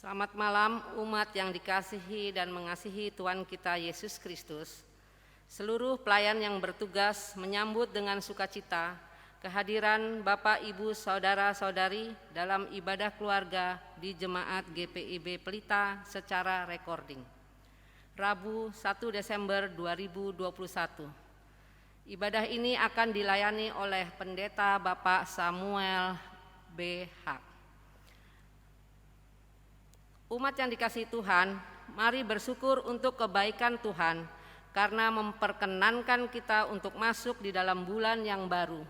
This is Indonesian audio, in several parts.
Selamat malam umat yang dikasihi dan mengasihi Tuhan kita Yesus Kristus. Seluruh pelayan yang bertugas menyambut dengan sukacita kehadiran Bapak, Ibu, Saudara-saudari dalam ibadah keluarga di Jemaat GPIB Pelita secara recording. Rabu 1 Desember 2021. Ibadah ini akan dilayani oleh Pendeta Bapak Samuel B.H. Umat yang dikasihi Tuhan, mari bersyukur untuk kebaikan Tuhan karena memperkenankan kita untuk masuk di dalam bulan yang baru.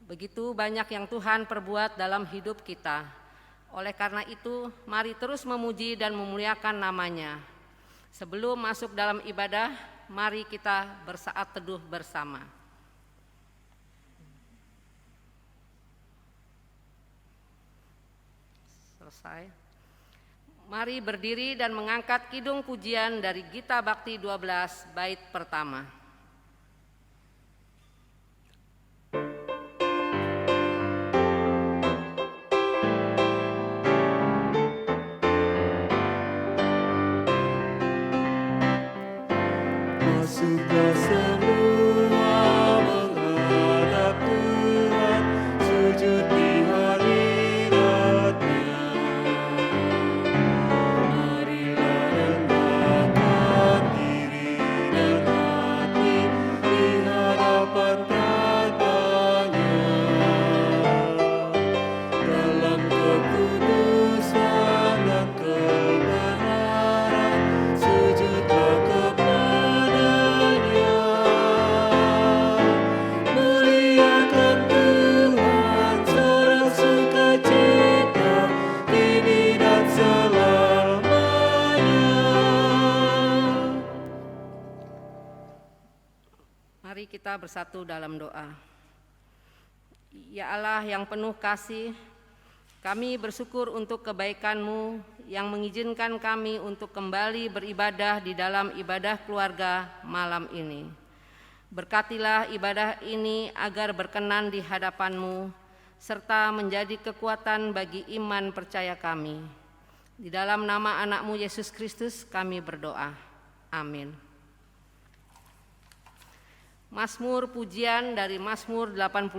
Begitu banyak yang Tuhan perbuat dalam hidup kita. Oleh karena itu, mari terus memuji dan memuliakan nama-Nya. Sebelum masuk dalam ibadah, mari kita bersaat teduh bersama. Selesai. Mari berdiri dan mengangkat kidung pujian dari Gita Bakti 12 bait pertama. Masuklah semua menghadap Tuhan, sujud di hadirat-Nya. Marilah rendahkan diri dan hati di hadapan tata-Nya. Dalam kekudusan dan kebenaran, sujudlah kepada-Nya. Muliakan Tuhan, sorak sukacita, kini dan selamanya. Mari kita bersatu dalam doa. Ya Allah yang penuh kasih, kami bersyukur untuk kebaikan-Mu yang mengizinkan kami untuk kembali beribadah di dalam ibadah keluarga malam ini. Berkatilah ibadah ini agar berkenan di hadapan-Mu, serta menjadi kekuatan bagi iman percaya kami. Di dalam nama anak-Mu Yesus Kristus kami berdoa. Amin. Mazmur pujian dari Mazmur 85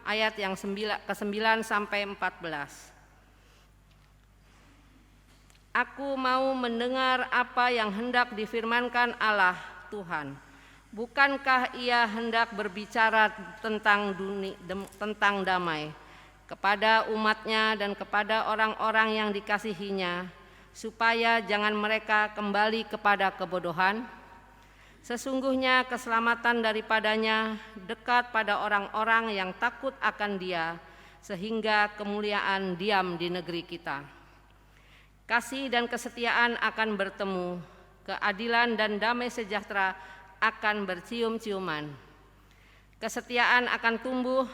ayat yang ke-9 sampai 14. Aku mau mendengar apa yang hendak difirmankan Allah Tuhan. Bukankah Ia hendak berbicara tentang damai kepada umat-Nya dan kepada orang-orang yang dikasihi-Nya, supaya jangan mereka kembali kepada kebodohan? Sesungguhnya keselamatan daripada-Nya dekat pada orang-orang yang takut akan Dia, sehingga kemuliaan diam di negeri kita. Kasih dan kesetiaan akan bertemu, keadilan dan damai sejahtera akan bercium-ciuman. Kesetiaan akan tumbuh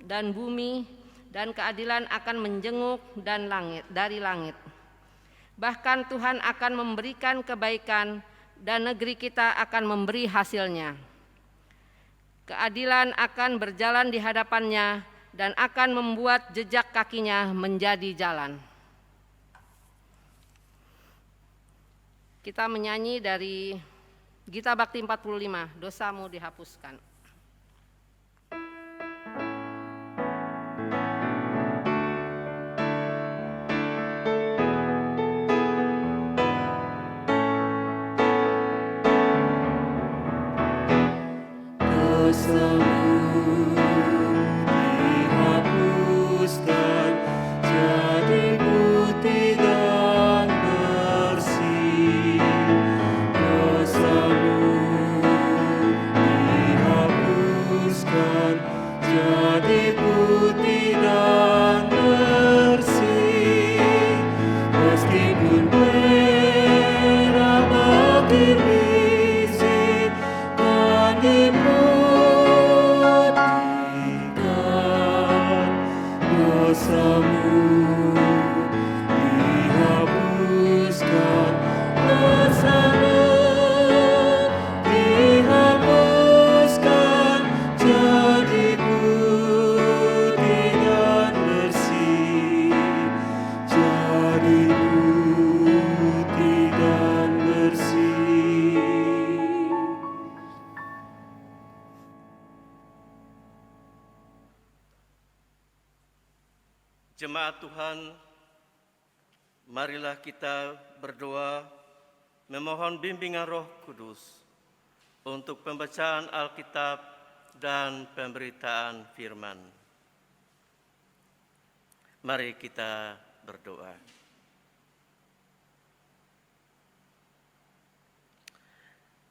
dan bumi, dan keadilan akan menjenguk dan dari langit. Bahkan Tuhan akan memberikan kebaikan, dan negeri kita akan memberi hasilnya. Keadilan akan berjalan di hadapan-Nya dan akan membuat jejak kaki-Nya menjadi jalan. Kita menyanyi dari Gita Bakti 45, Dosamu Dihapuskan. Dosamu dihapuskan, jadi putih dan bersih. Dosamu dihapuskan, jadi putih dan bersih. Meskipun merah makin licin, kan diputihkan. Dosamu jemaat Tuhan, marilah kita berdoa memohon bimbingan Roh Kudus untuk pembacaan Alkitab dan pemberitaan firman. Mari kita berdoa.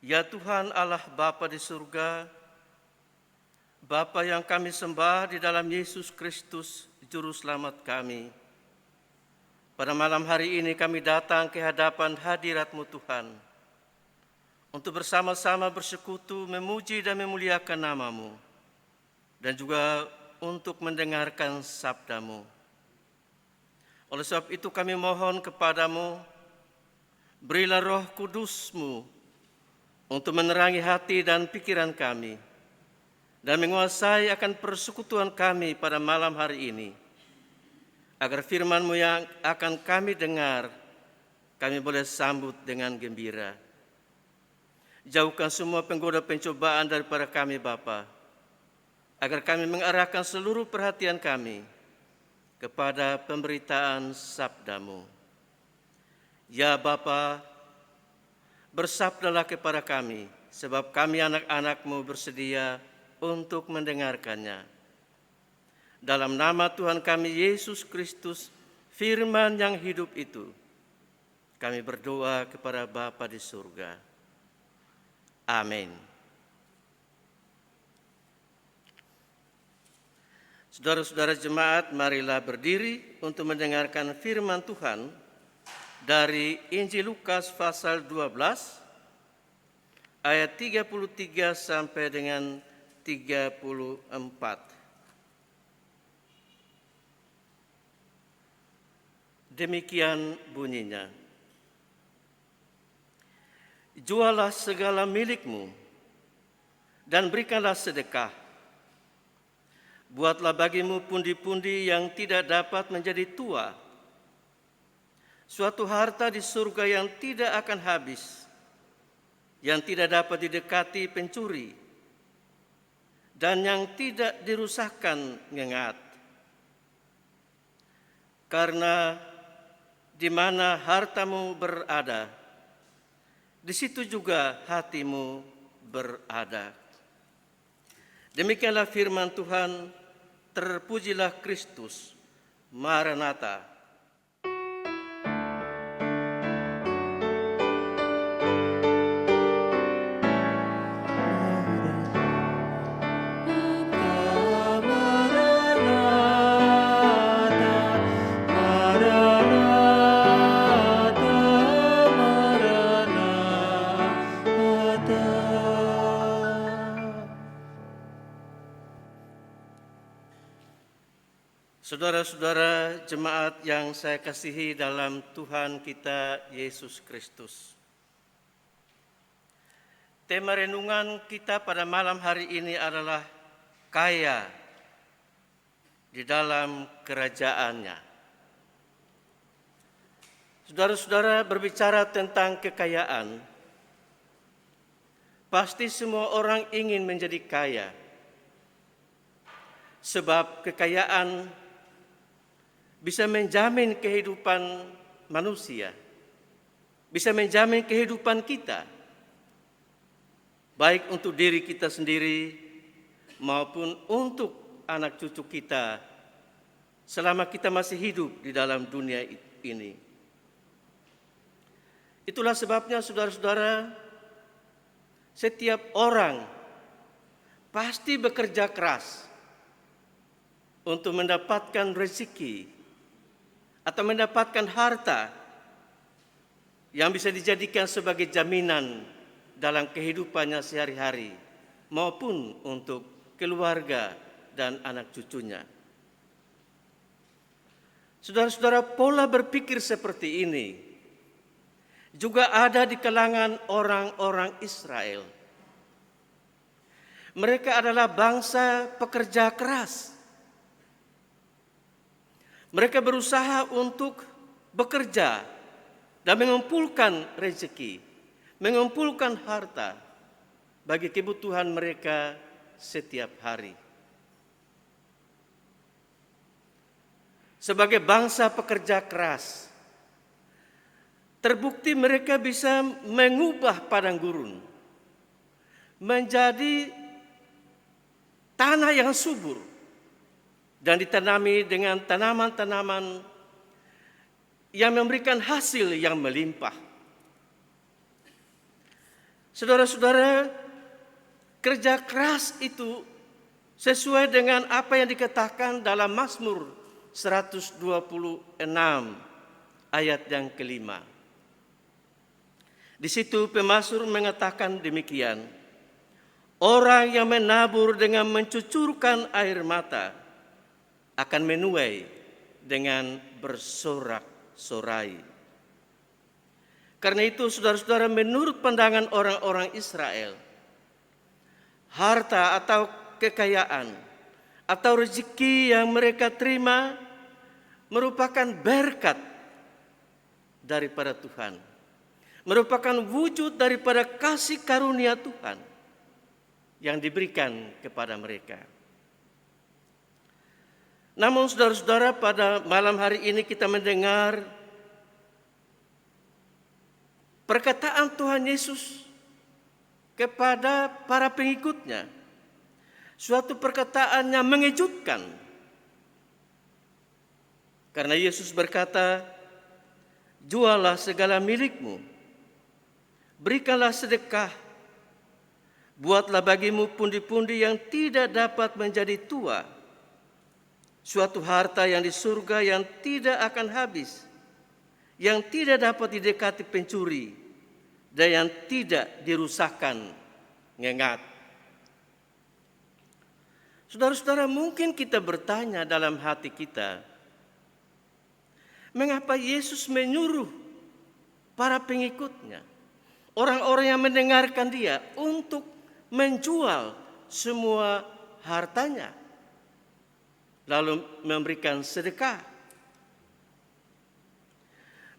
Ya Tuhan Allah Bapa di surga, Bapa yang kami sembah di dalam Yesus Kristus, Juru Selamat kami. Pada malam hari ini kami datang ke hadapan hadirat-Mu Tuhan, untuk bersama-sama bersekutu, memuji dan memuliakan nama-Mu, dan juga untuk mendengarkan sabda-Mu. Oleh sebab itu kami mohon kepada-Mu, berilah Roh Kudus-Mu untuk menerangi hati dan pikiran kami, dan menguasai akan persekutuan kami pada malam hari ini, agar firman-Mu yang akan kami dengar, kami boleh sambut dengan gembira. Jauhkan semua penggoda pencobaan daripada kami Bapa, agar kami mengarahkan seluruh perhatian kami kepada pemberitaan sabda-Mu. Ya Bapa, bersabdalah kepada kami, sebab kami anak-anak-Mu bersedia untuk mendengarkannya. Dalam nama Tuhan kami Yesus Kristus, firman yang hidup itu, kami berdoa kepada Bapa di surga. Amin. Saudara-saudara jemaat, marilah berdiri untuk mendengarkan firman Tuhan dari Injil Lukas pasal 12 ayat 33 sampai dengan 34. Demikian bunyinya. Jualah segala milikmu dan berikanlah sedekah. Buatlah bagimu pundi-pundi yang tidak dapat menjadi tua, suatu harta di surga yang tidak akan habis, yang tidak dapat didekati pencuri, dan yang tidak dirusakkan ngengat. Karena di mana hartamu berada, di situ juga hatimu berada. Demikianlah firman Tuhan, terpujilah Kristus. Maranatha. Saudara-saudara jemaat yang saya kasihi dalam Tuhan kita Yesus Kristus. Tema renungan kita pada malam hari ini adalah kaya di dalam kerajaannya. Saudara-saudara, berbicara tentang kekayaan, pasti semua orang ingin menjadi kaya. Sebab kekayaan bisa menjamin kehidupan manusia, bisa menjamin kehidupan kita, baik untuk diri kita sendiri maupun untuk anak cucu kita selama kita masih hidup di dalam dunia ini. Itulah sebabnya saudara-saudara, setiap orang pasti bekerja keras untuk mendapatkan rezeki atau mendapatkan harta yang bisa dijadikan sebagai jaminan dalam kehidupannya sehari-hari maupun untuk keluarga dan anak cucunya. Saudara-saudara, pola berpikir seperti ini juga ada di kalangan orang-orang Israel. Mereka adalah bangsa pekerja keras. Mereka berusaha untuk bekerja dan mengumpulkan rezeki, mengumpulkan harta bagi kebutuhan mereka setiap hari. sebagai bangsa pekerja keras. Terbukti mereka bisa mengubah padang gurun menjadi tanah yang subur dan ditanami dengan tanaman-tanaman yang memberikan hasil yang melimpah. Saudara-saudara, kerja keras itu sesuai dengan apa yang dikatakan dalam Mazmur 126 ayat yang kelima. Di situ pemazmur mengatakan demikian, orang yang menabur dengan mencucurkan air mata akan menuai dengan bersorak-sorai. Karena itu saudara-saudara, menurut pandangan orang-orang Israel, harta atau kekayaan atau rezeki yang mereka terima merupakan berkat daripada Tuhan, merupakan wujud daripada kasih karunia Tuhan yang diberikan kepada mereka. Namun saudara-saudara, pada malam hari ini kita mendengar perkataan Tuhan Yesus kepada para pengikutnya, suatu perkataan yang mengejutkan. Karena Yesus berkata, jualah segala milikmu, berikanlah sedekah, buatlah bagimu pundi-pundi yang tidak dapat menjadi tua, suatu harta yang di surga yang tidak akan habis, yang tidak dapat didekati pencuri, dan yang tidak dirusakkan ngengat. Saudara-saudara, mungkin kita bertanya dalam hati kita, mengapa Yesus menyuruh para pengikutnya, orang-orang yang mendengarkan dia, untuk menjual semua hartanya, lalu memberikan sedekah?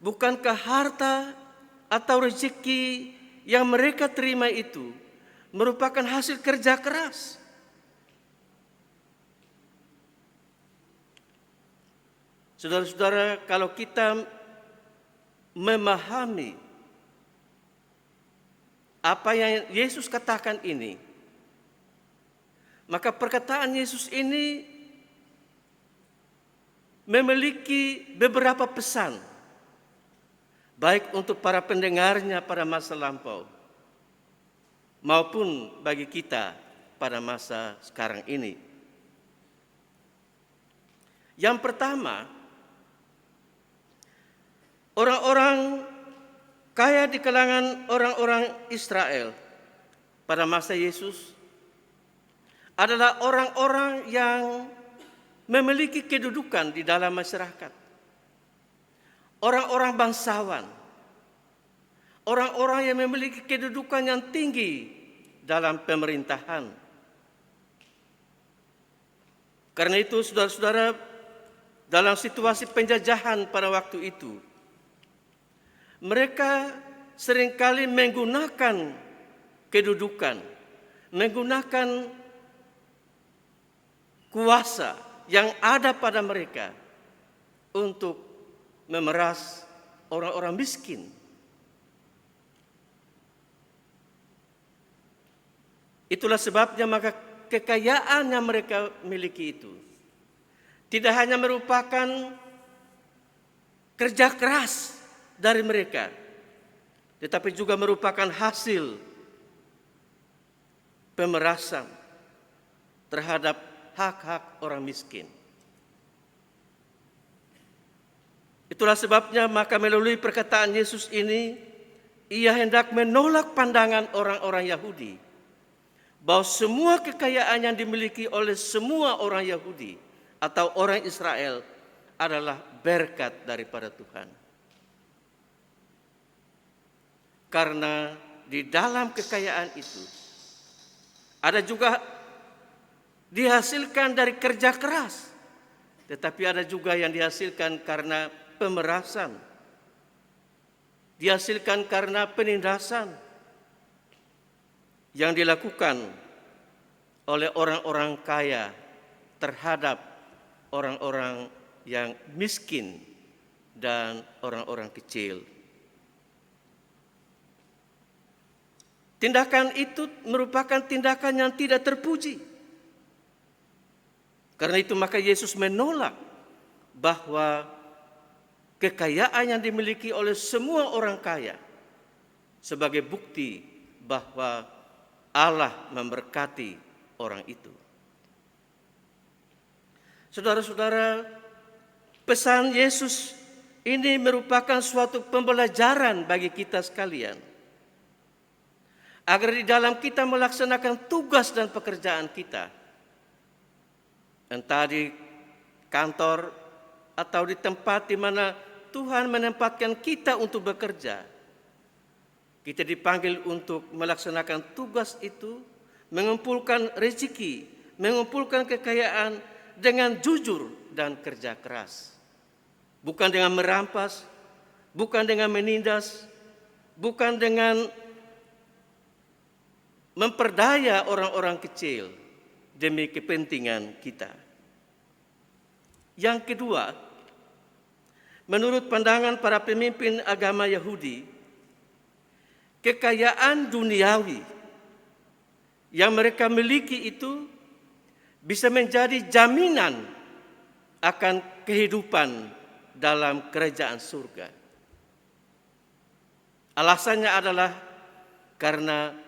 Bukankah harta atau rezeki yang mereka terima itu merupakan hasil kerja keras? Saudara-saudara, kalau kita memahami apa yang Yesus katakan ini, maka perkataan Yesus ini memiliki beberapa pesan, baik untuk para pendengarnya pada masa lampau maupun bagi kita pada masa sekarang ini. Yang pertama, orang-orang kaya di kalangan orang-orang Israel pada masa Yesus adalah orang-orang yang memiliki kedudukan di dalam masyarakat. Orang-orang bangsawan, orang-orang yang memiliki kedudukan yang tinggi dalam pemerintahan. Karena itu saudara-saudara, dalam situasi penjajahan pada waktu itu, mereka seringkali menggunakan kedudukan, menggunakan kuasa yang ada pada mereka untuk memeras orang-orang miskin. Itulah sebabnya maka kekayaan yang mereka miliki itu tidak hanya merupakan kerja keras dari mereka, tetapi juga merupakan hasil pemerasan terhadap hak-hak orang miskin. Itulah sebabnya maka melalui perkataan Yesus ini, ia hendak menolak pandangan orang-orang Yahudi bahwa semua kekayaan yang dimiliki oleh semua orang Yahudi atau orang Israel adalah berkat daripada Tuhan. Karena di dalam kekayaan itu ada juga dihasilkan dari kerja keras, tetapi ada juga yang dihasilkan karena pemerasan, dihasilkan karena penindasan yang dilakukan oleh orang-orang kaya terhadap orang-orang yang miskin dan orang-orang kecil. Tindakan itu merupakan tindakan yang tidak terpuji. Karena itu maka Yesus menolak bahwa kekayaan yang dimiliki oleh semua orang kaya sebagai bukti bahwa Allah memberkati orang itu. Saudara-saudara, pesan Yesus ini merupakan suatu pembelajaran bagi kita sekalian. Agar di dalam kita melaksanakan tugas dan pekerjaan kita, entah di kantor atau di tempat di mana Tuhan menempatkan kita untuk bekerja, kita dipanggil untuk melaksanakan tugas itu, mengumpulkan rezeki, mengumpulkan kekayaan dengan jujur dan kerja keras. Bukan dengan merampas, bukan dengan menindas, bukan dengan memperdaya orang-orang kecil demi kepentingan kita. Yang kedua, menurut pandangan para pemimpin agama Yahudi, kekayaan duniawi yang mereka miliki itu bisa menjadi jaminan akan kehidupan dalam kerajaan surga. Alasannya adalah karena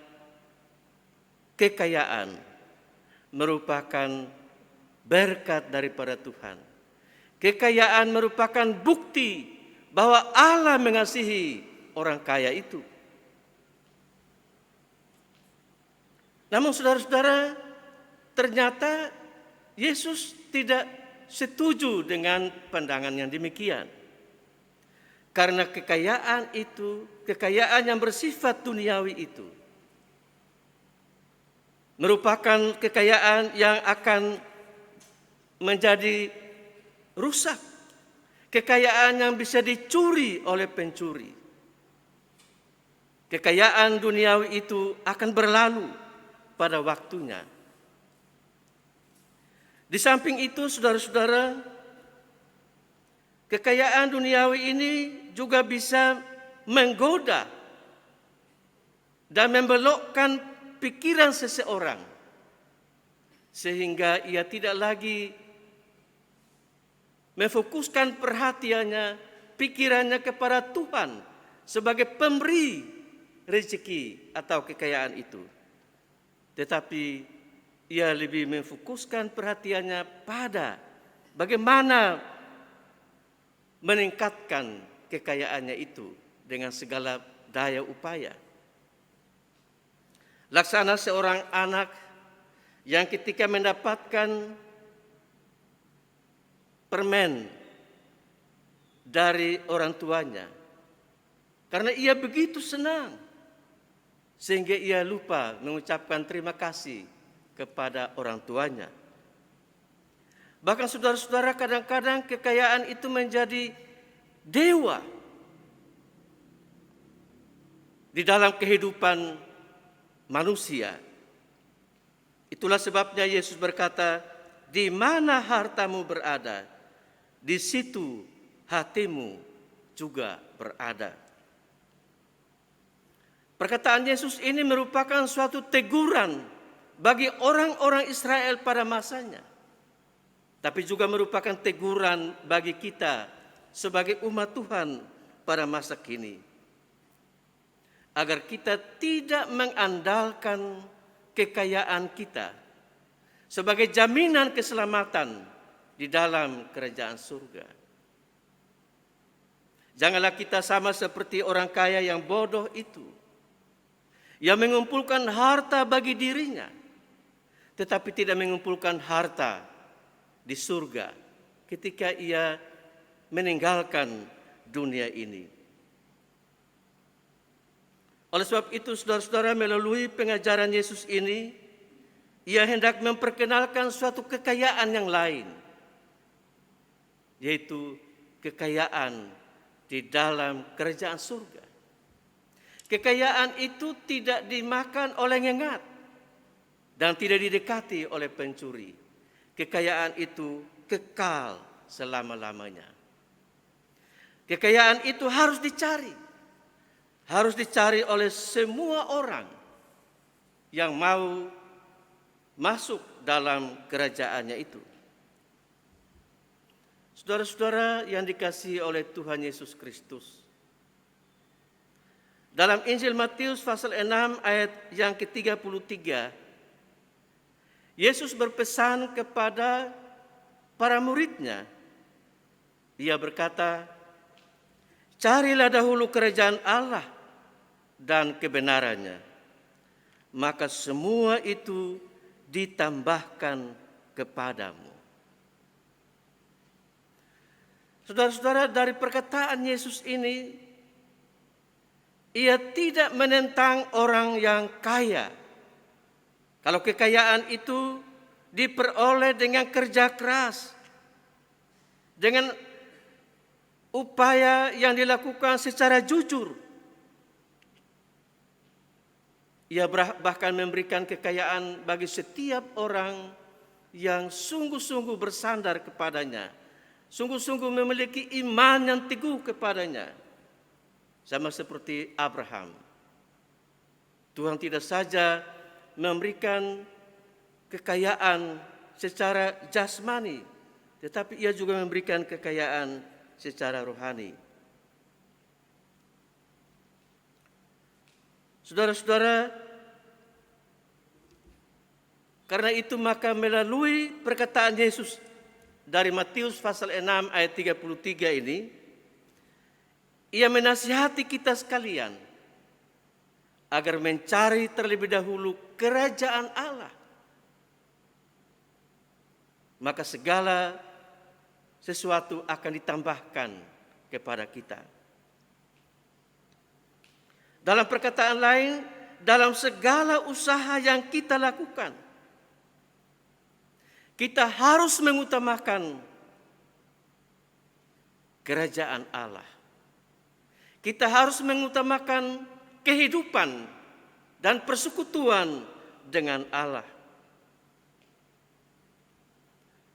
kekayaan merupakan berkat daripada Tuhan. Kekayaan merupakan bukti bahwa Allah mengasihi orang kaya itu. Namun saudara-saudara, ternyata Yesus tidak setuju dengan pandangan yang demikian. Karena kekayaan itu, kekayaan yang bersifat duniawi itu, merupakan kekayaan yang akan menjadi rusak. Kekayaan yang bisa dicuri oleh pencuri. Kekayaan duniawi itu akan berlalu pada waktunya. Di samping itu, saudara-saudara, kekayaan duniawi ini juga bisa menggoda dan membelokkan pikiran seseorang, sehingga ia tidak lagi memfokuskan perhatiannya, pikirannya kepada Tuhan sebagai pemberi rezeki atau kekayaan itu. Tetapi ia lebih memfokuskan perhatiannya pada bagaimana meningkatkan kekayaannya itu dengan segala daya upaya. Laksana seorang anak yang ketika mendapatkan permen dari orang tuanya, karena ia begitu senang, sehingga ia lupa mengucapkan terima kasih kepada orang tuanya. Bahkan saudara-saudara, kadang-kadang kekayaan itu menjadi dewa di dalam kehidupan manusia. Itulah sebabnya Yesus berkata, di mana hartamu berada, di situ hatimu juga berada. Perkataan Yesus ini merupakan suatu teguran bagi orang-orang Israel pada masanya, tapi juga merupakan teguran bagi kita sebagai umat Tuhan pada masa kini, agar kita tidak mengandalkan kekayaan kita sebagai jaminan keselamatan di dalam kerajaan surga. Janganlah kita sama seperti orang kaya yang bodoh itu, yang mengumpulkan harta bagi dirinya, tetapi tidak mengumpulkan harta di surga ketika ia meninggalkan dunia ini. Oleh sebab itu, saudara-saudara, melalui pengajaran Yesus ini, ia hendak memperkenalkan suatu kekayaan yang lain, yaitu kekayaan di dalam kerajaan surga. Kekayaan itu tidak dimakan oleh ngengat dan tidak didekati oleh pencuri. Kekayaan itu kekal selama-lamanya. Kekayaan itu harus dicari oleh semua orang yang mau masuk dalam kerajaannya itu. Saudara-saudara yang dikasihi oleh Tuhan Yesus Kristus, dalam Injil Matius pasal 6 ayat yang ke-33, Yesus berpesan kepada para muridnya. Dia berkata, "Carilah dahulu kerajaan Allah dan kebenarannya, maka semua itu ditambahkan kepadamu." Saudara-saudara, dari perkataan Yesus ini, Ia tidak menentang orang yang kaya. Kalau kekayaan itu diperoleh dengan kerja keras, dengan upaya yang dilakukan secara jujur. Ia bahkan memberikan kekayaan bagi setiap orang yang sungguh-sungguh bersandar kepadanya, sungguh-sungguh memiliki iman yang teguh kepadanya. Sama seperti Abraham. Tuhan tidak saja memberikan kekayaan secara jasmani, tetapi Ia juga memberikan kekayaan secara rohani. Saudara-saudara, karena itu maka melalui perkataan Yesus dari Matius pasal 6 ayat 33 ini, Ia menasihati kita sekalian agar mencari terlebih dahulu kerajaan Allah. Maka segala sesuatu akan ditambahkan kepada kita. Dalam perkataan lain, dalam segala usaha yang kita lakukan, kita harus mengutamakan kerajaan Allah. Kita harus mengutamakan kehidupan dan persekutuan dengan Allah.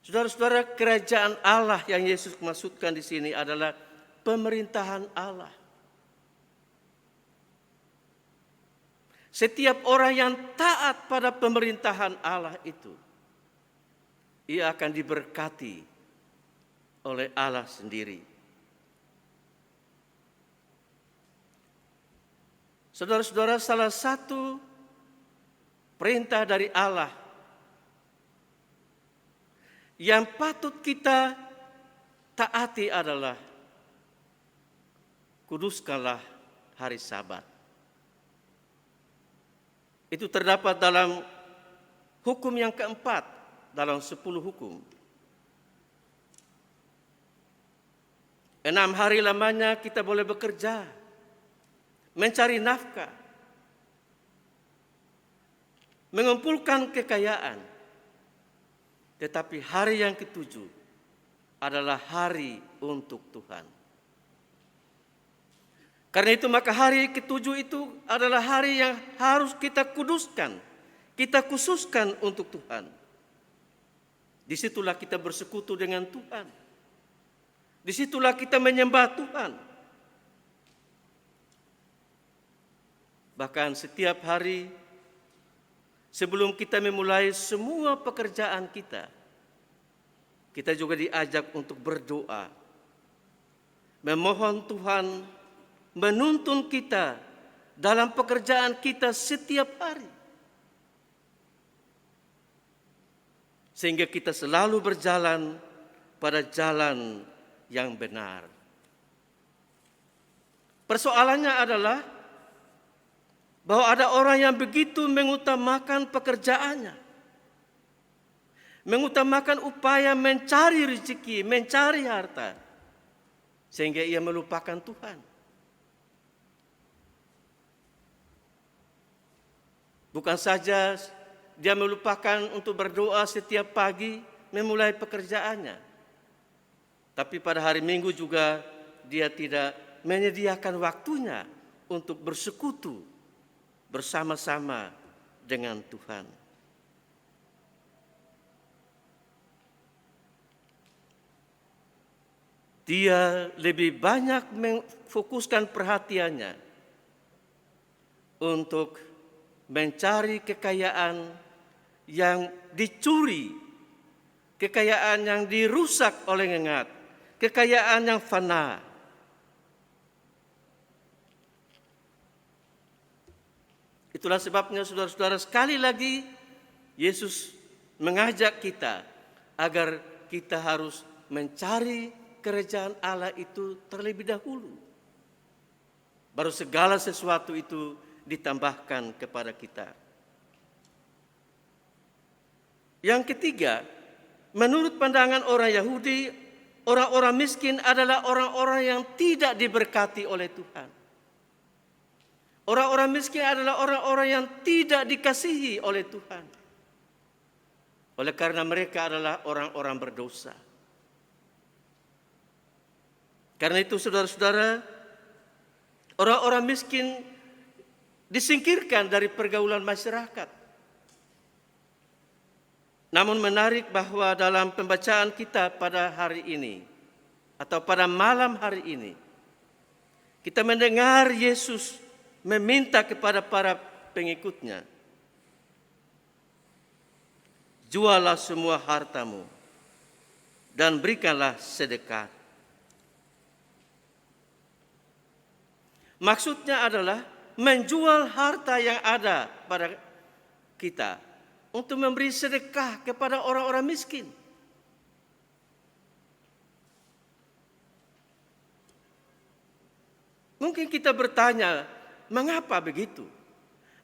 Saudara-saudara, kerajaan Allah yang Yesus maksudkan di sini adalah pemerintahan Allah. Setiap orang yang taat pada pemerintahan Allah itu, ia akan diberkati oleh Allah sendiri. Saudara-saudara, salah satu perintah dari Allah yang patut kita taati adalah kuduskanlah hari Sabat. Itu terdapat dalam hukum yang keempat dalam 10 hukum. 6 hari lamanya kita boleh bekerja, mencari nafkah, mengumpulkan kekayaan. Tetapi hari yang ke-7 adalah hari untuk Tuhan. Karena itu maka hari ke-7 itu adalah hari yang harus kita kuduskan, kita khususkan untuk Tuhan. Disitulah kita bersekutu dengan Tuhan. Disitulah kita menyembah Tuhan. Bahkan setiap hari sebelum kita memulai semua pekerjaan kita juga diajak untuk berdoa. Memohon Tuhan menuntun kita dalam pekerjaan kita setiap hari. Sehingga kita selalu berjalan pada jalan yang benar. Persoalannya adalah bahwa ada orang yang begitu mengutamakan pekerjaannya, mengutamakan upaya mencari rezeki, mencari harta, sehingga ia melupakan Tuhan. Bukan saja dia melupakan untuk berdoa setiap pagi memulai pekerjaannya, tapi pada hari Minggu juga dia tidak menyediakan waktunya untuk bersekutu bersama-sama dengan Tuhan. dia lebih banyak memfokuskan perhatiannya untuk mencari kekayaan yang dicuri, kekayaan yang dirusak oleh ngengat, kekayaan yang fana. Itulah sebabnya saudara-saudara, sekali lagi Yesus mengajak kita agar kita harus mencari kerajaan Allah itu terlebih dahulu. Baru segala sesuatu itu ditambahkan kepada kita. Yang ketiga, menurut pandangan orang Yahudi, orang-orang miskin adalah orang-orang yang tidak diberkati oleh Tuhan. Orang-orang miskin adalah orang-orang yang tidak dikasihi oleh Tuhan. Oleh karena mereka adalah orang-orang berdosa. Karena itu saudara-saudara, orang-orang miskin disingkirkan dari pergaulan masyarakat. Namun menarik bahwa dalam pembacaan kita pada hari ini, atau pada malam hari ini, kita mendengar Yesus meminta kepada para pengikutnya, jualah semua hartamu dan berikanlah sedekah. Maksudnya adalah menjual harta yang ada pada kita untuk memberi sedekah kepada orang-orang miskin. Mungkin kita bertanya, mengapa begitu?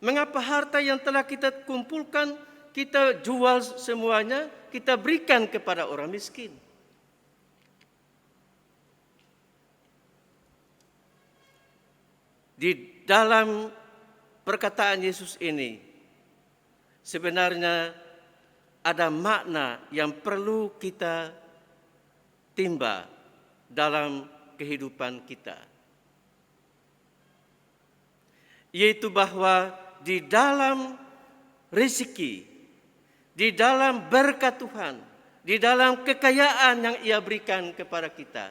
Mengapa harta yang telah kita kumpulkan, kita jual semuanya, kita berikan kepada orang miskin? Di dalam perkataan Yesus ini, sebenarnya ada makna yang perlu kita timba dalam kehidupan kita. Yaitu bahwa di dalam rezeki, di dalam berkat Tuhan, di dalam kekayaan yang Ia berikan kepada kita,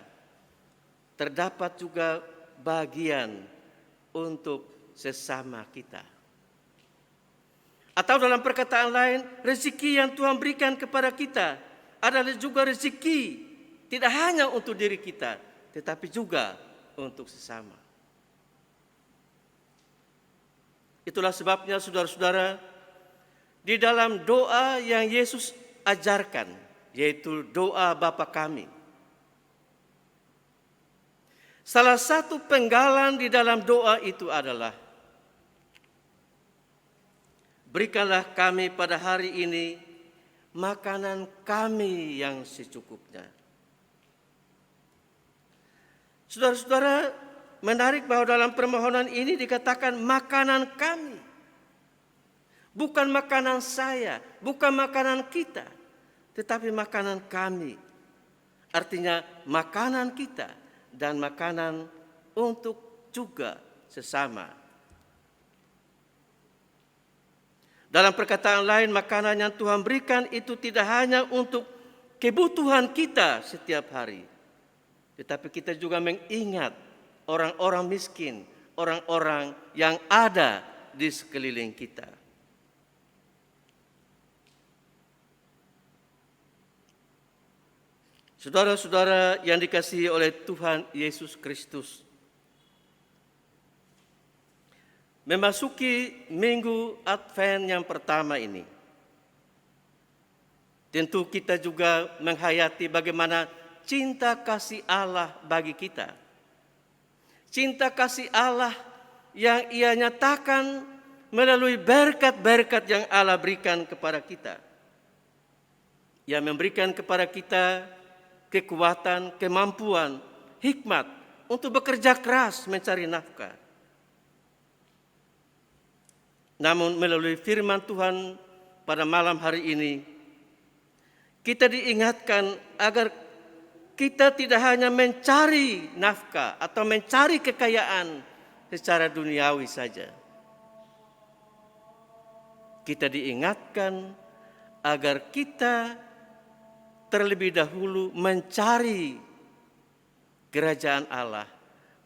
terdapat juga bagian untuk sesama kita. Atau dalam perkataan lain, rezeki yang Tuhan berikan kepada kita adalah juga rezeki tidak hanya untuk diri kita, tetapi juga untuk sesama. Itulah sebabnya saudara-saudara, di dalam doa yang Yesus ajarkan, yaitu doa Bapa kami, salah satu penggalan di dalam doa itu adalah, berikanlah kami pada hari ini makanan kami yang secukupnya. Saudara-saudara, menarik bahwa dalam permohonan ini dikatakan makanan kami. Bukan makanan saya, bukan makanan kita, tetapi makanan kami. Artinya makanan kita dan makanan untuk juga sesama. Dalam perkataan lain, makanan yang Tuhan berikan itu tidak hanya untuk kebutuhan kita setiap hari, tetapi kita juga mengingat orang-orang miskin, orang-orang yang ada di sekeliling kita. Saudara-saudara yang dikasihi oleh Tuhan Yesus Kristus, memasuki minggu Advent yang pertama ini, tentu kita juga menghayati bagaimana cinta kasih Allah bagi kita. Cinta kasih Allah yang Ia nyatakan melalui berkat-berkat yang Allah berikan kepada kita. Ia memberikan kepada kita kekuatan, kemampuan, hikmat untuk bekerja keras mencari nafkah. Namun melalui firman Tuhan pada malam hari ini, kita diingatkan agar kita tidak hanya mencari nafkah atau mencari kekayaan secara duniawi saja. Kita diingatkan agar kita terlebih dahulu mencari kerajaan Allah,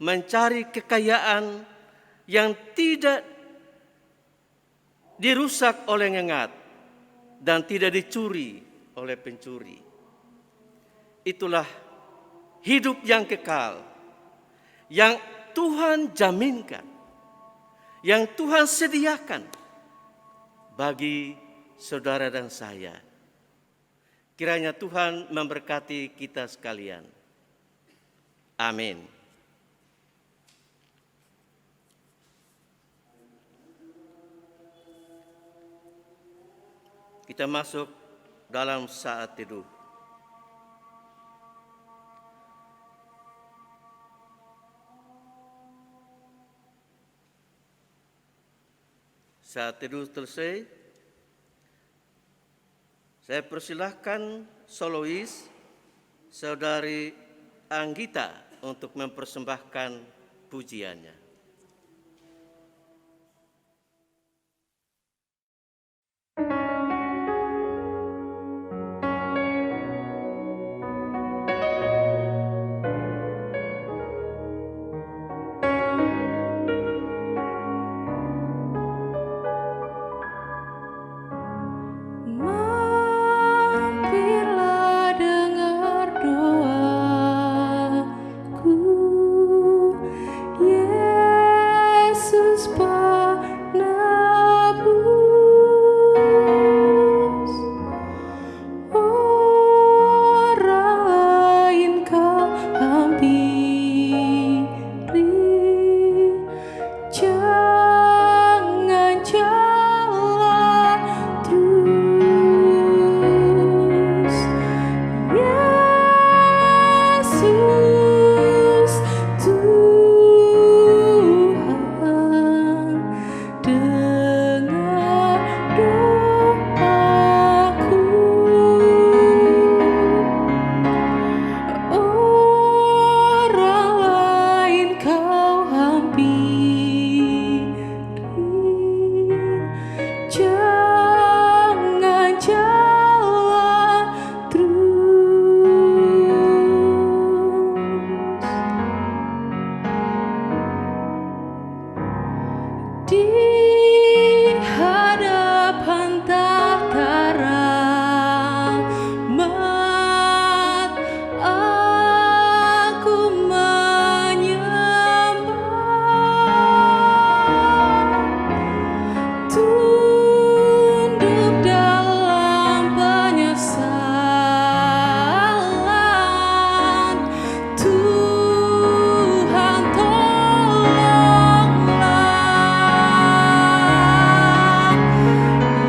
mencari kekayaan yang tidak dirusak oleh ngengat dan tidak dicuri oleh pencuri. Itulah hidup yang kekal, yang Tuhan jaminkan, yang Tuhan sediakan bagi saudara dan saya. Kiranya Tuhan memberkati kita sekalian. Amin. Kita masuk dalam saat teduh. Saat teduh selesai, saya persilahkan solois Saudari Anggita untuk mempersembahkan pujiannya. Mampirlah dengar doaku, Yesus penebus. Orang lain kau hampiri, jangan jalan terus. Yesus Tuhan, dengar doaku. Orang lain kau hampiri, jangan jalan terus. Di hadapan tahta rahmat, aku menyembah, tunduk dalam penyesalan. Tuhan tolonglah.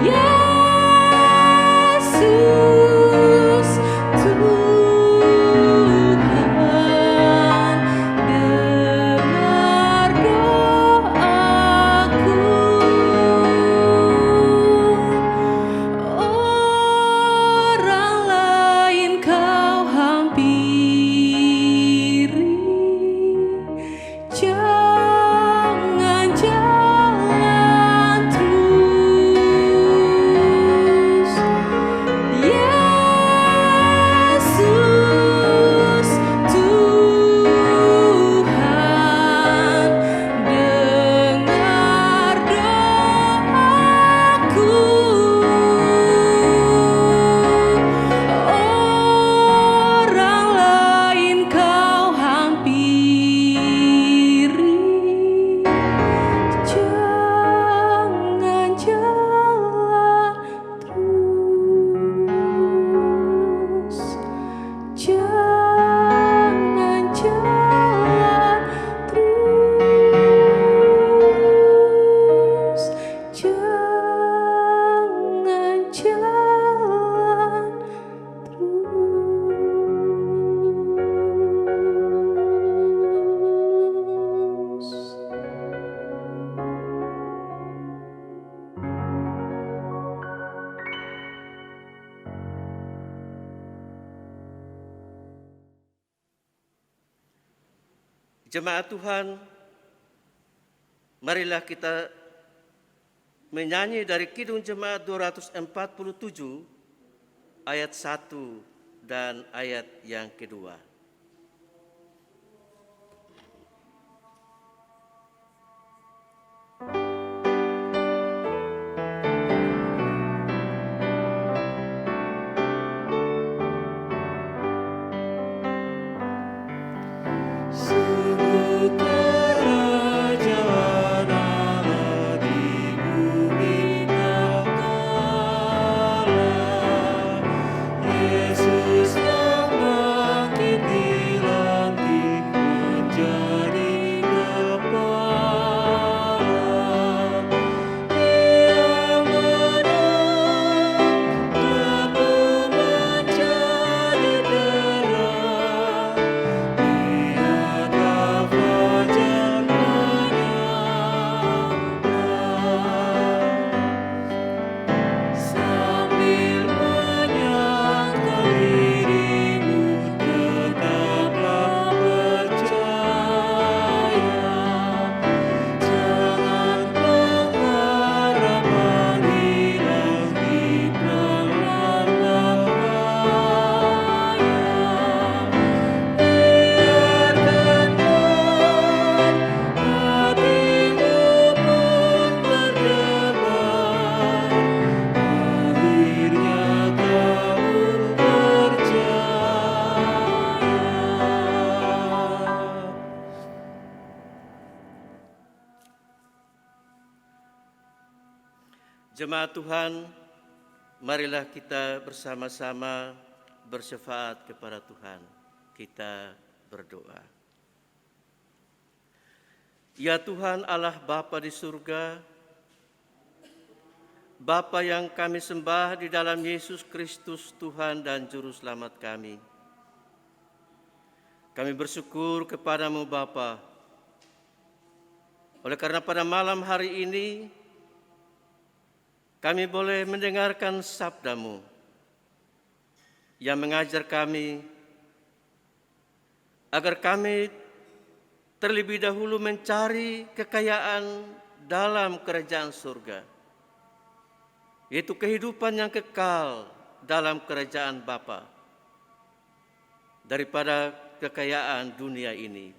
Yesus Tuhan, dengar doaku. Orang lain kau hampiri, jangan jalan terus. Yesus Tuhan, dengar doaku. Orang lain kau hampiri, jangan jalan terus. Jangan jalan terus. Jangan jalan terus. Jemaat Tuhan, marilah kita menyanyi dari Kidung Jemaat 247 ayat 1 dan ayat yang kedua. Jemaat Tuhan, marilah kita bersama-sama bersyafaat kepada Tuhan. Kita berdoa. Ya Tuhan Allah Bapa di surga, Bapa yang kami sembah di dalam Yesus Kristus Tuhan dan Juru Selamat kami. Kami bersyukur kepadamu Bapa, oleh karena pada malam hari ini kami boleh mendengarkan sabda-Mu yang mengajar kami agar kami terlebih dahulu mencari kekayaan dalam kerajaan surga, yaitu kehidupan yang kekal dalam kerajaan Bapa, daripada kekayaan dunia ini.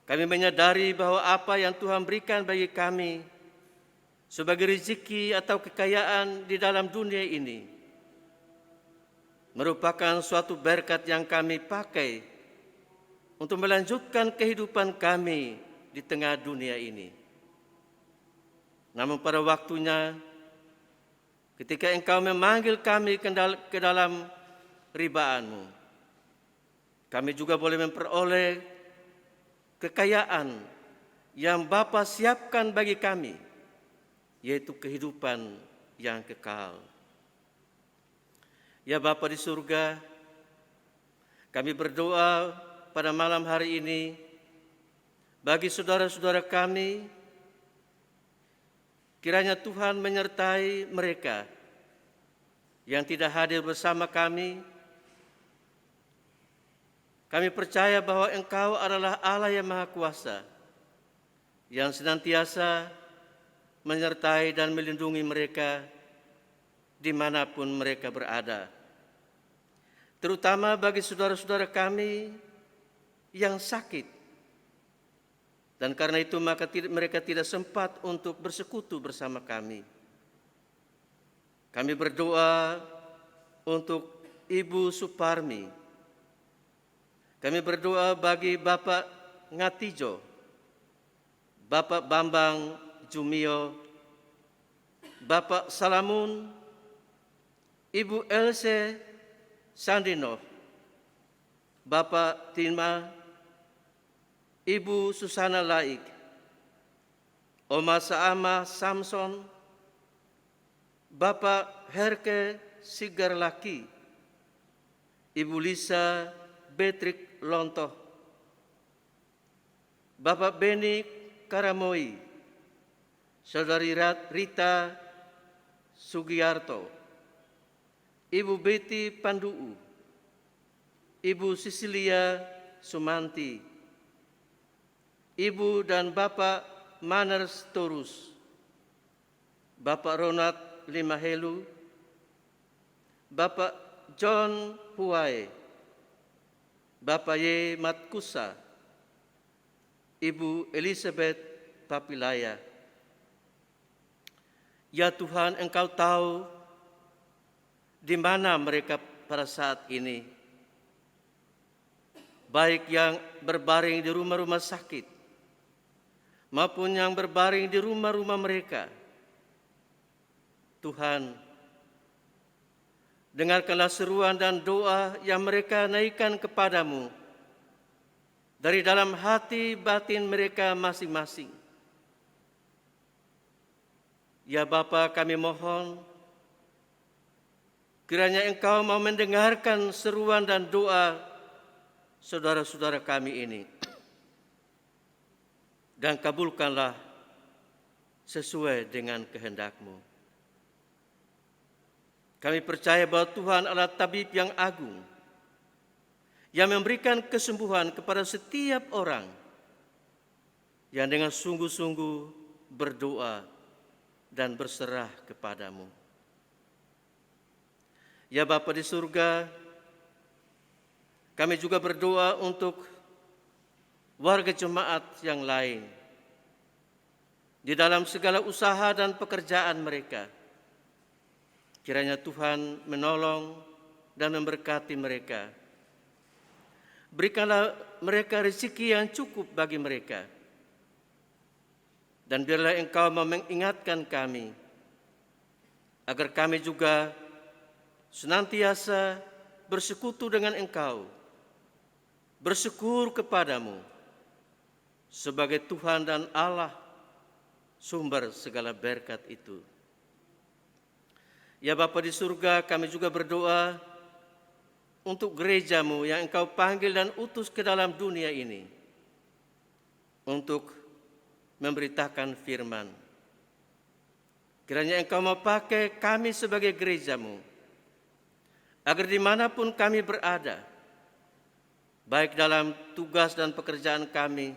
Kami menyadari bahwa apa yang Tuhan berikan bagi kami sebagai rezeki atau kekayaan di dalam dunia ini merupakan suatu berkat yang kami pakai untuk melanjutkan kehidupan kami di tengah dunia ini. Namun pada waktunya, ketika Engkau memanggil kami ke dalam ribaan-Mu, kami juga boleh memperoleh kekayaan yang Bapa siapkan bagi kami, yaitu kehidupan yang kekal. Ya Bapa di surga, kami berdoa pada malam hari ini bagi saudara-saudara kami, kiranya Tuhan menyertai mereka yang tidak hadir bersama kami. Kami percaya bahwa Engkau adalah Allah yang Maha Kuasa, yang senantiasa menyertai dan melindungi mereka dimanapun mereka berada. Terutama bagi saudara-saudara kami yang sakit. Dan karena itu maka mereka tidak sempat untuk bersekutu bersama kami. Kami berdoa untuk Ibu Suparmi. Kami berdoa bagi Bapak Ngatijo, Bapak Bambang Jumio, Bapak Salamun, Ibu Else Sandino, Bapak Tima, Ibu Susana Laik, Oma Saama Samson, Bapak Herke Sigarlaki, Ibu Lisa Betrik Lontoh, Bapak Beni Karamoi, Saudari Rita Sugiyarto, Ibu Betty Panduu, Ibu Sisilia Sumanti, Ibu dan Bapak Maners Torus, Bapak Ronald Limahelu, Bapak John Puai, Bapak Ye Matkusa, Ibu Elizabeth Papilaya. Ya Tuhan, Engkau tahu di mana mereka pada saat ini, baik yang berbaring di rumah-rumah sakit maupun yang berbaring di rumah-rumah mereka. Tuhan, dengarkanlah seruan dan doa yang mereka naikkan kepadamu dari dalam hati batin mereka masing-masing. Ya Bapa, kami mohon kiranya Engkau mau mendengarkan seruan dan doa saudara-saudara kami ini, dan kabulkanlah sesuai dengan kehendak-Mu. Kami percaya bahwa Tuhan adalah tabib yang agung, yang memberikan kesembuhan kepada setiap orang yang dengan sungguh-sungguh berdoa dan berserah kepadamu. Ya Bapa di surga, kami juga berdoa untuk warga jemaat yang lain di dalam segala usaha dan pekerjaan mereka. Kiranya Tuhan menolong dan memberkati mereka. Berikanlah mereka rezeki yang cukup bagi mereka. Dan biarlah Engkau mengingatkan kami, agar kami juga senantiasa bersekutu dengan Engkau, bersyukur kepadamu sebagai Tuhan dan Allah, sumber segala berkat itu. Ya Bapa di surga, kami juga berdoa untuk gereja-Mu yang Engkau panggil dan utus ke dalam dunia ini untuk memberitakan firman. Kiranya Engkau mau pakai kami sebagai gereja-Mu, agar dimanapun kami berada, baik dalam tugas dan pekerjaan kami,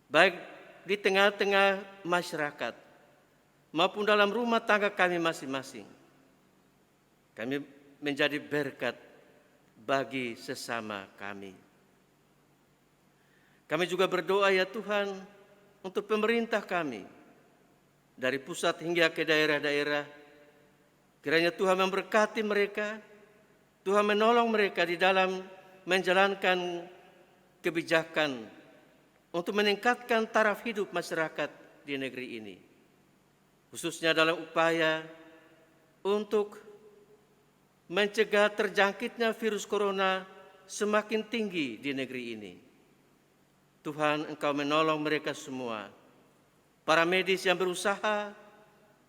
baik di tengah-tengah masyarakat, maupun dalam rumah tangga kami masing-masing, kami menjadi berkat bagi sesama kami. Kami juga berdoa ya Tuhan untuk pemerintah kami, dari pusat hingga ke daerah-daerah. Kiranya Tuhan memberkati mereka, Tuhan menolong mereka di dalam menjalankan kebijakan untuk meningkatkan taraf hidup masyarakat di negeri ini, khususnya dalam upaya untuk mencegah terjangkitnya virus corona semakin tinggi di negeri ini. Tuhan, Engkau menolong mereka semua, para medis yang berusaha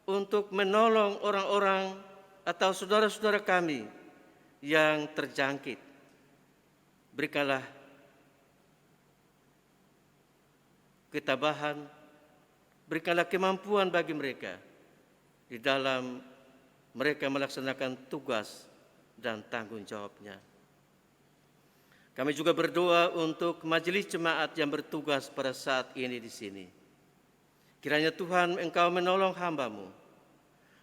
untuk menolong orang-orang atau saudara-saudara kami yang terjangkit. Berikanlah ketabahan, berikanlah kemampuan bagi mereka di dalam mereka melaksanakan tugas dan tanggung jawabnya. Kami juga berdoa untuk majelis jemaat yang bertugas pada saat ini di sini. Kiranya Tuhan, Engkau menolong hamba-Mu,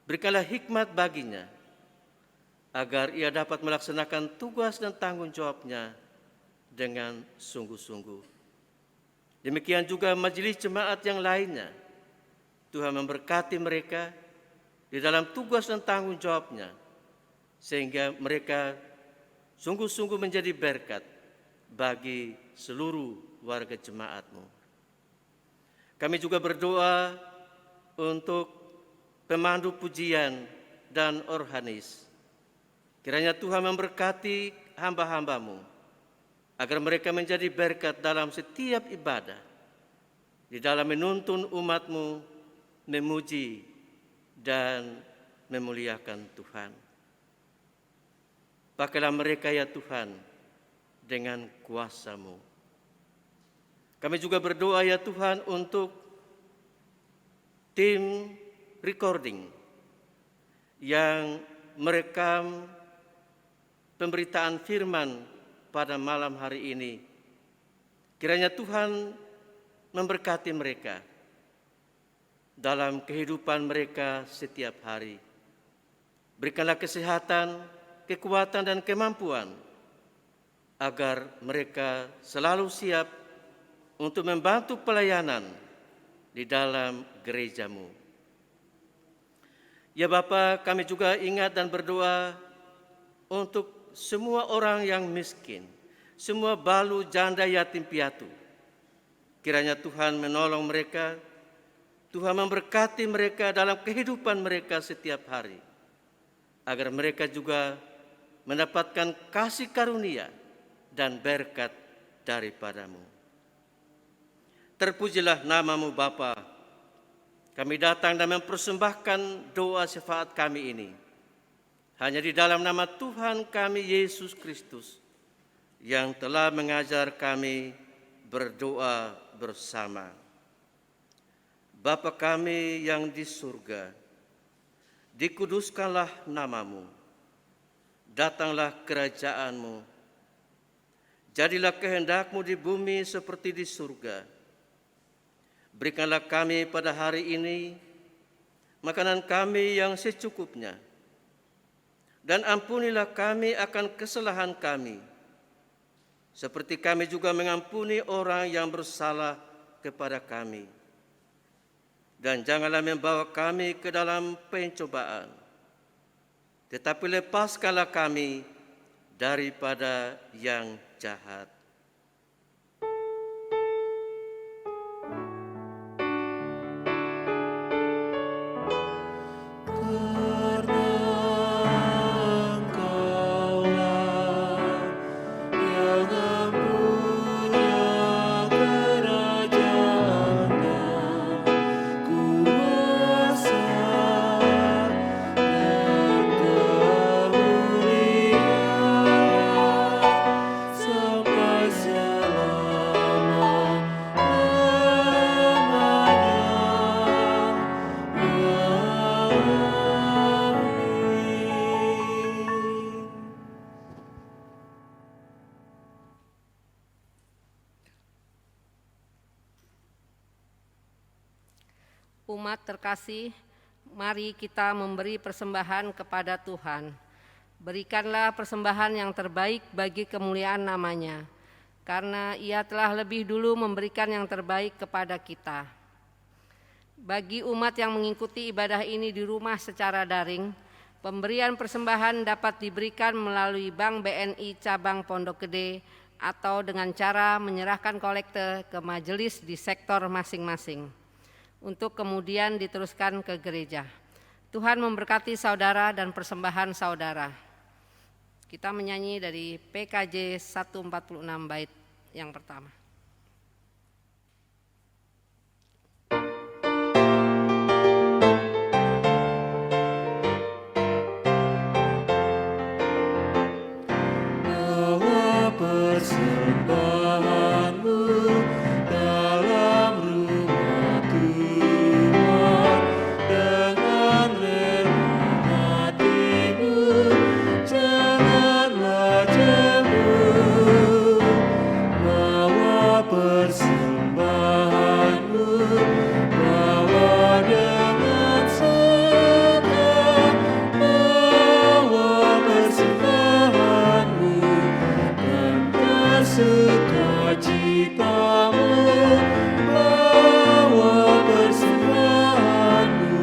berikanlah hikmat baginya, agar ia dapat melaksanakan tugas dan tanggung jawabnya dengan sungguh-sungguh. Demikian juga majelis jemaat yang lainnya, Tuhan memberkati mereka di dalam tugas dan tanggung jawabnya, sehingga mereka sungguh-sungguh menjadi berkat bagi seluruh warga jemaat-Mu. Kami juga berdoa untuk pemandu pujian dan orhanis. Kiranya Tuhan memberkati hamba-hamba-Mu, agar mereka menjadi berkat dalam setiap ibadah, di dalam menuntun umat-Mu memuji dan memuliakan Tuhan. Pakailah mereka ya Tuhan dengan kuasa-Mu. Kami juga berdoa ya Tuhan untuk tim recording yang merekam pemberitaan firman pada malam hari ini. Kiranya Tuhan memberkati mereka dalam kehidupan mereka setiap hari. Berikanlah kesehatan, kekuatan dan kemampuan, agar mereka selalu siap untuk membantu pelayanan di dalam gereja-Mu. Ya Bapa, kami juga ingat dan berdoa untuk semua orang yang miskin, semua balu, janda, yatim piatu. Kiranya Tuhan menolong mereka, Tuhan memberkati mereka dalam kehidupan mereka setiap hari, agar mereka juga mendapatkan kasih karunia dan berkat daripada-Mu. Terpujilah nama-Mu Bapa. Kami datang dan mempersembahkan doa syafaat kami ini hanya di dalam nama Tuhan kami Yesus Kristus, yang telah mengajar kami berdoa bersama. Bapa kami yang di surga, dikuduskanlah nama-Mu, datanglah kerajaan-Mu, jadilah kehendak-Mu di bumi seperti di surga. Berikanlah kami pada hari ini makanan kami yang secukupnya, dan ampunilah kami akan kesalahan kami, seperti kami juga mengampuni orang yang bersalah kepada kami. Dan janganlah membawa kami ke dalam pencobaan, tetapi lepaskanlah kami daripada yang jahat. Umat terkasih, mari kita memberi persembahan kepada Tuhan. Berikanlah persembahan yang terbaik bagi kemuliaan nama-Nya, karena Ia telah lebih dulu memberikan yang terbaik kepada kita. Bagi umat yang mengikuti ibadah ini di rumah secara daring, pemberian persembahan dapat diberikan melalui Bank BNI Cabang Pondok Gede atau dengan cara menyerahkan kolekte ke majelis di sektor masing-masing untuk kemudian diteruskan ke gereja. Tuhan memberkati saudara dan persembahan saudara. Kita menyanyi dari PKJ 146 bait yang pertama. Persembahanmu dalam rumah Tuhan, dengan rela hatimu janganlah jemu. Bawa persembahanmu, bawa dengan suka, bawa persembahanmu sukacitamu, bawa persembahanmu,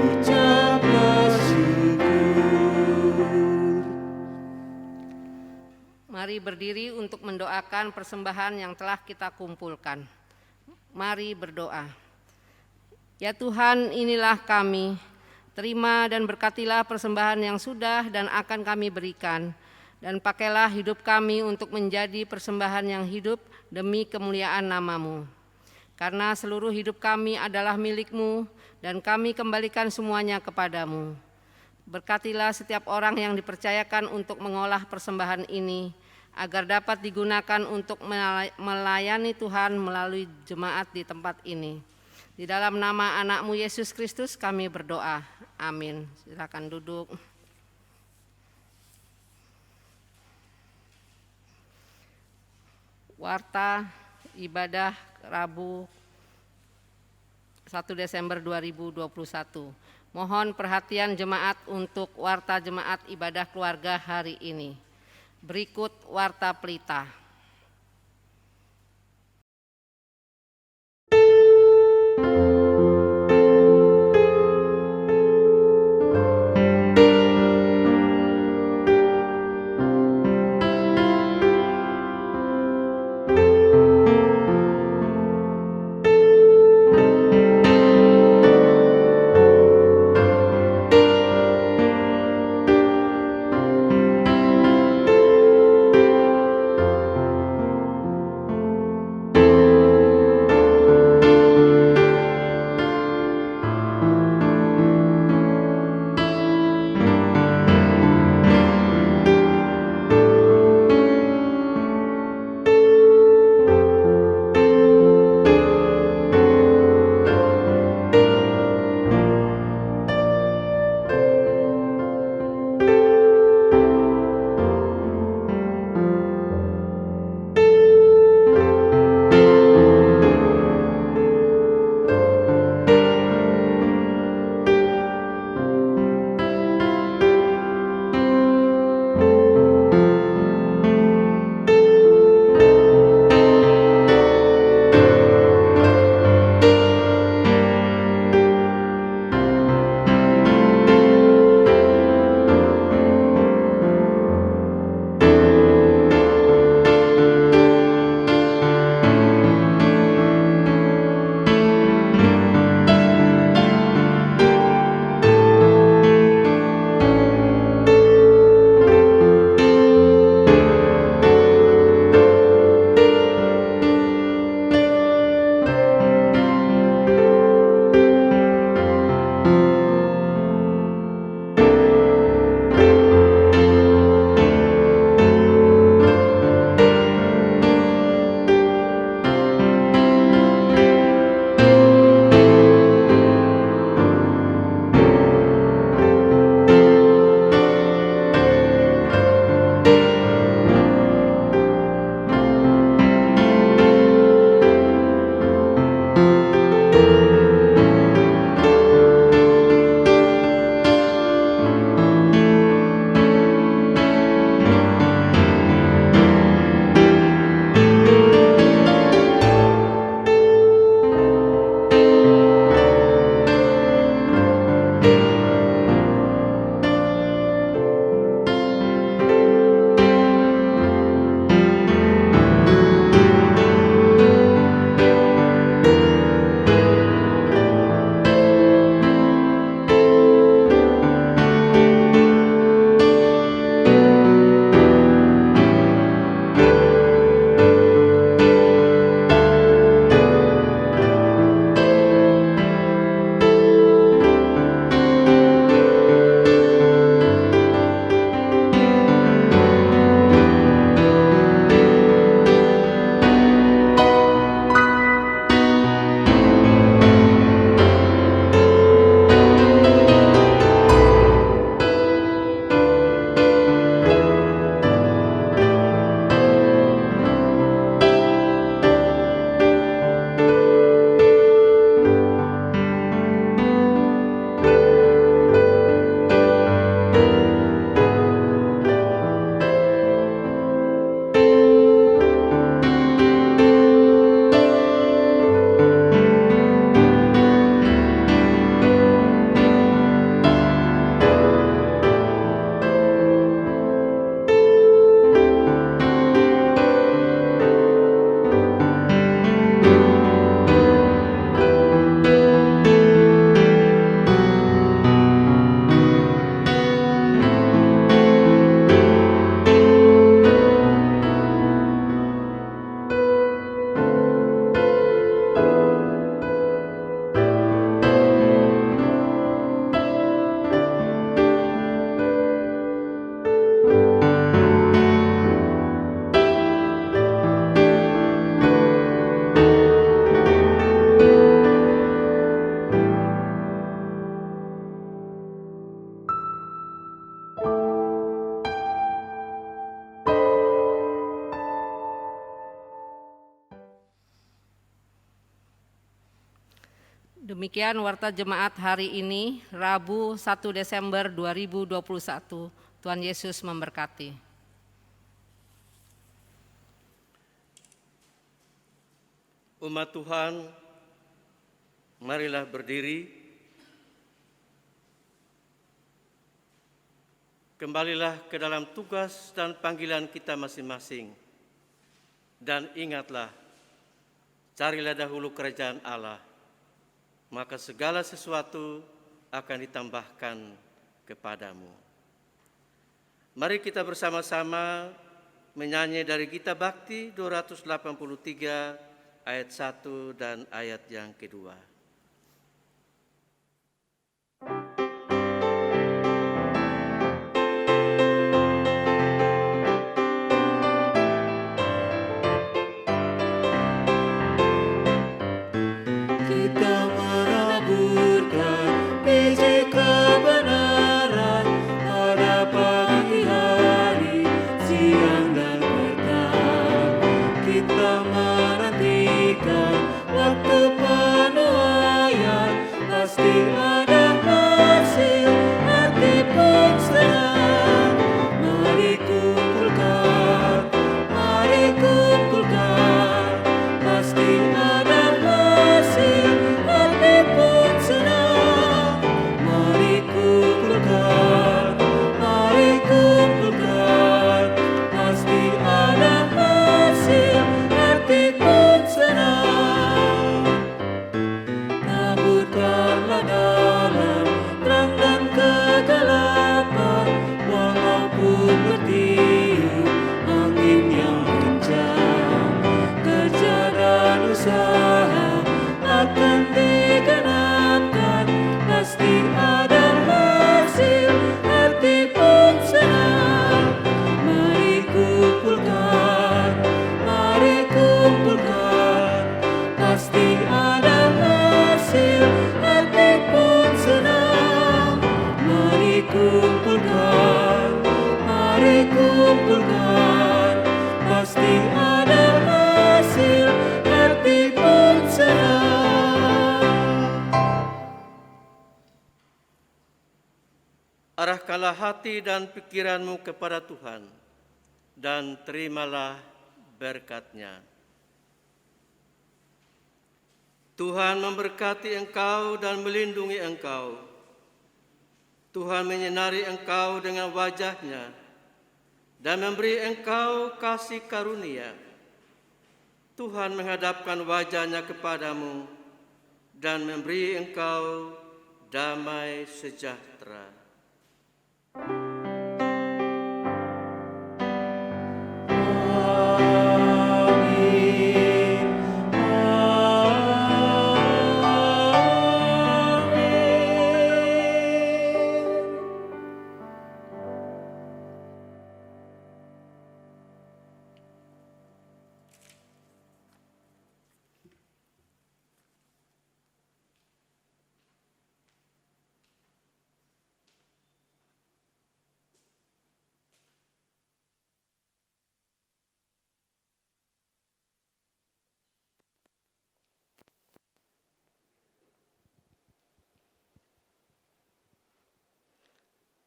ucaplah syukur. Mari berdiri untuk mendoakan persembahan yang telah kita kumpulkan. Mari berdoa. Ya Tuhan, inilah kami. Terima dan berkatilah persembahan yang sudah dan akan kami berikan. Dan pakailah hidup kami untuk menjadi persembahan yang hidup demi kemuliaan nama-Mu. Karena seluruh hidup kami adalah milik-Mu dan kami kembalikan semuanya kepadamu. Berkatilah setiap orang yang dipercayakan untuk mengolah persembahan ini, agar dapat digunakan untuk melayani Tuhan melalui jemaat di tempat ini. Di dalam nama anak-Mu Yesus Kristus kami berdoa. Amin. Silakan duduk. Warta ibadah Rabu 1 Desember 2021. Mohon perhatian jemaat untuk warta jemaat ibadah keluarga hari ini. Berikut warta pelita. Demikian Warta Jemaat hari ini, Rabu 1 Desember 2021. Tuhan Yesus memberkati. Umat Tuhan, marilah berdiri. Kembalilah ke dalam tugas dan panggilan kita masing-masing. Dan ingatlah, carilah dahulu kerajaan Allah, maka segala sesuatu akan ditambahkan kepadamu. Mari kita bersama-sama menyanyi dari Gita Bakti 283 ayat 1 dan ayat yang kedua. Kita menaburkan biji kebenaran pada pagi hari, siang dan petang. Kita menantikan waktu penuaian, pasti ada hasil, hati pun senang. Mari kumpulkan, pasti ada hasil, hati pun senang. Mari kumpulkan, pasti ada hasil, hati pun senang. Naburkanlah dalam terang dan kegelapan, walaupun bertiup angin yang kencang. Kerja dan usaha akan digenapkan, pasti ada hasil, hati pun senang. Mari kumpulkan, pasti ada hasil, hati pun senang. Mari kumpulkan, pasti ada hasil, hati pun senang. Arahkanlah hati dan pikiranmu kepada Tuhan, dan terimalah berkat-Nya. Tuhan memberkati engkau dan melindungi engkau. Tuhan menyinari engkau dengan wajah-Nya dan memberi engkau kasih karunia. Tuhan menghadapkan wajah-Nya kepadamu dan memberi engkau damai sejahtera. Amin.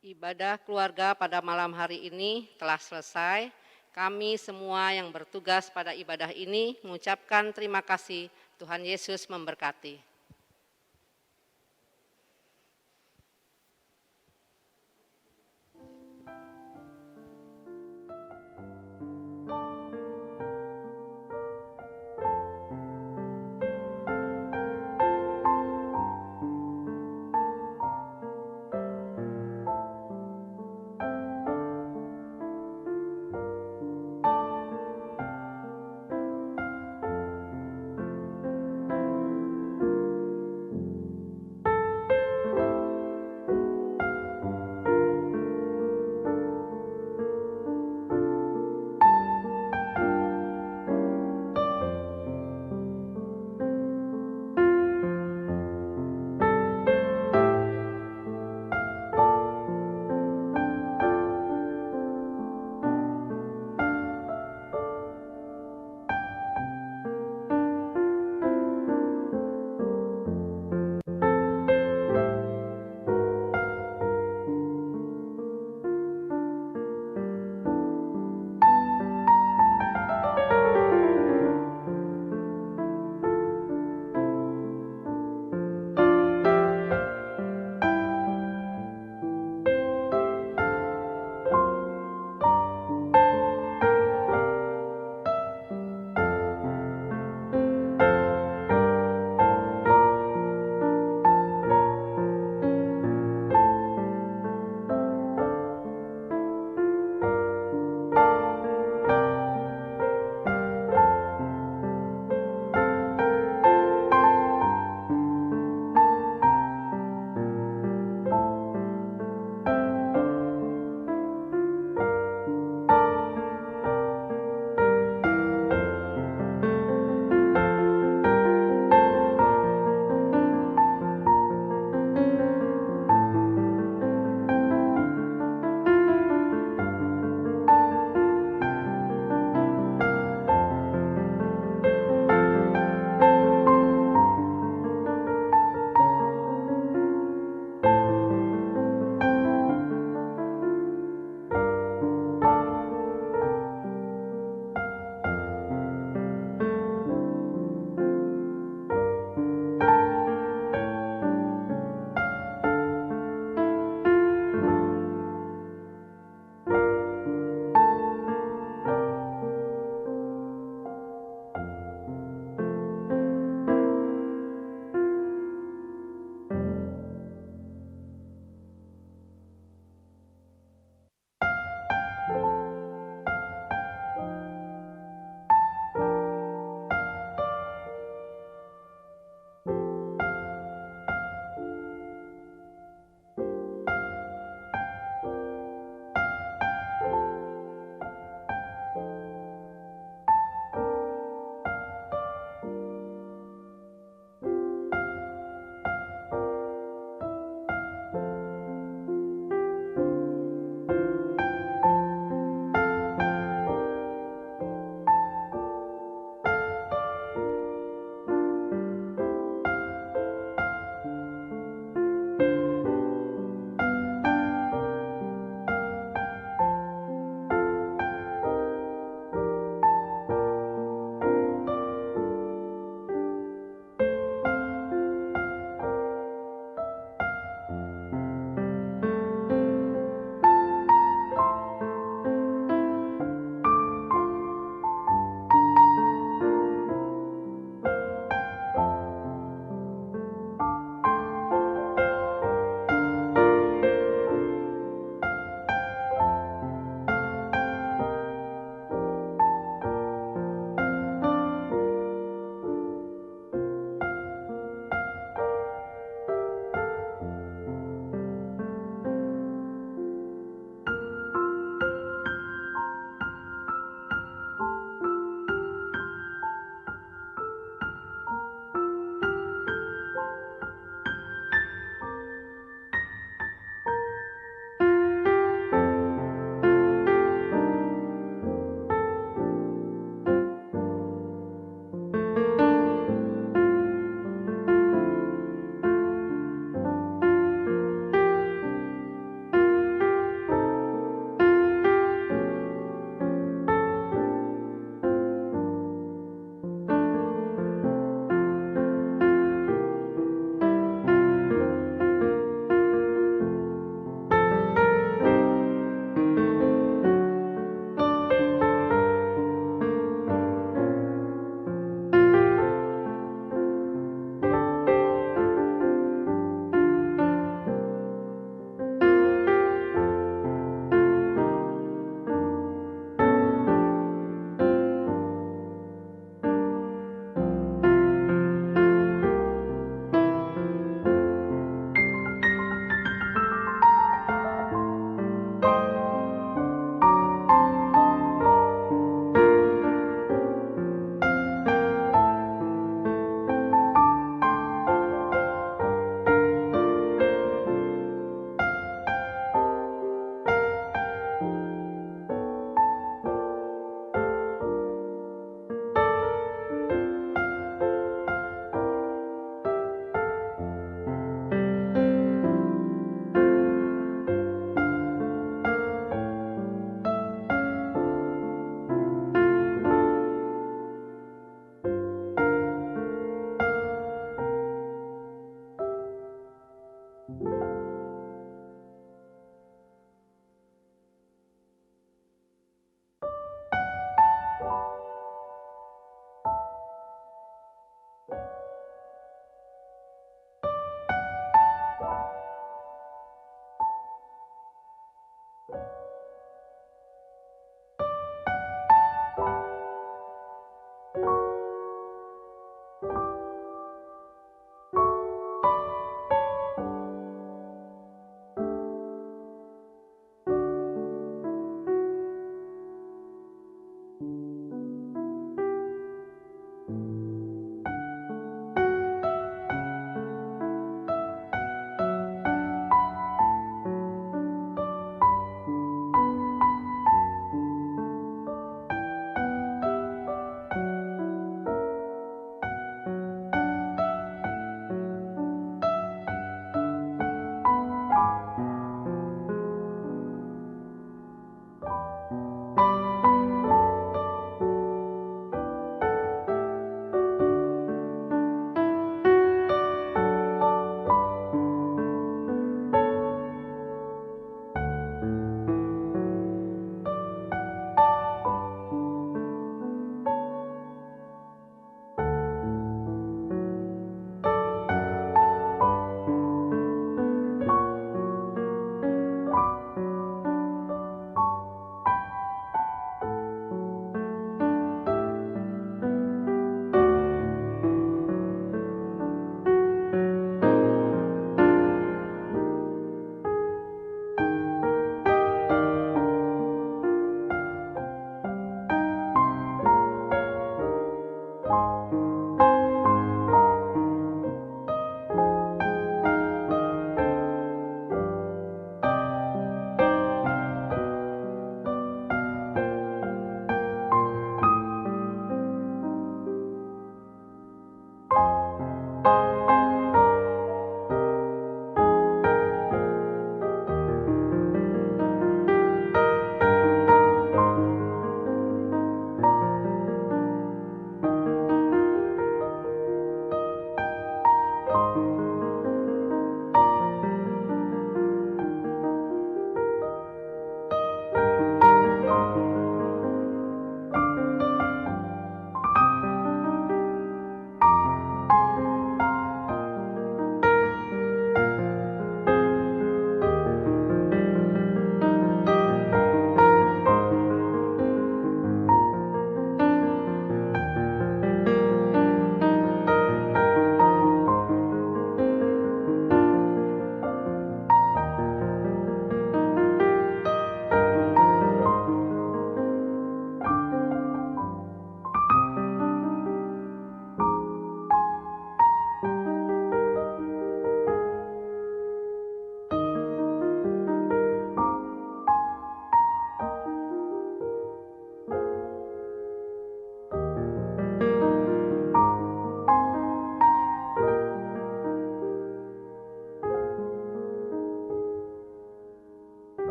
Ibadah keluarga pada malam hari ini telah selesai. Kami semua yang bertugas pada ibadah ini mengucapkan terima kasih. Tuhan Yesus memberkati.